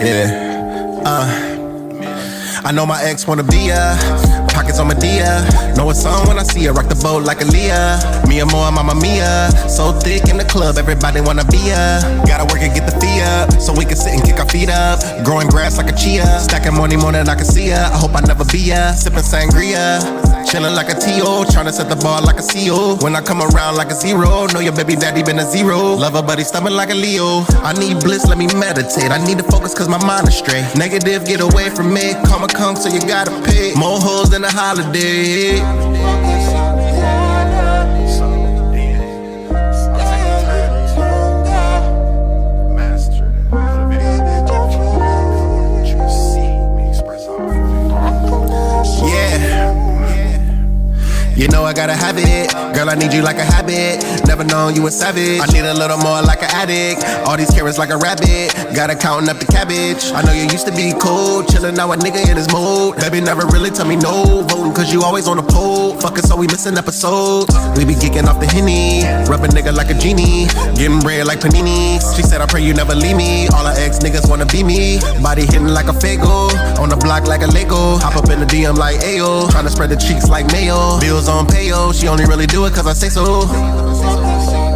Yeah. I know my ex wanna be ya. Pockets on Medea. Know it's on when I see her. Rock the boat like Aaliyah. Me and more, Mamma Mia. So thick in the club, everybody wanna be ya. Gotta work and get the fee up, so we can sit and kick our feet up. Growing grass like a chia. Stacking money more than I can see ya. I hope I never be ya. Sipping sangria. Chillin' like a T.O. Tryna set the bar like a C.O. When I come around like a zero. Know your baby daddy been a zero. Love her but he stubborn like a Leo. I need bliss, let me meditate. I need to focus cause my mind is straight. Negative, get away from me. Karma come so you gotta pay. More hoes than a holiday. You know I gotta have it. Girl, I need you like a habit. Never known you a savage. I need a little more like an addict. All these carrots like a rabbit. Gotta counting up the cabbage. I know you used to be cold. Chillin' now a nigga in his mood. Baby never really tell me no. Voting cause you always on the pole. Fuckin' so we missing episodes. We be geeking off the Henny. Rub a nigga like a genie. Getting bread like paninis. She said I pray you never leave me. All her ex niggas wanna be me. Body hitting like a Fago. On the block like a Lego. Hop up in the DM like Ayo. Tryna spread the cheeks like mayo. Bills on payo. She only really do it cause I say so.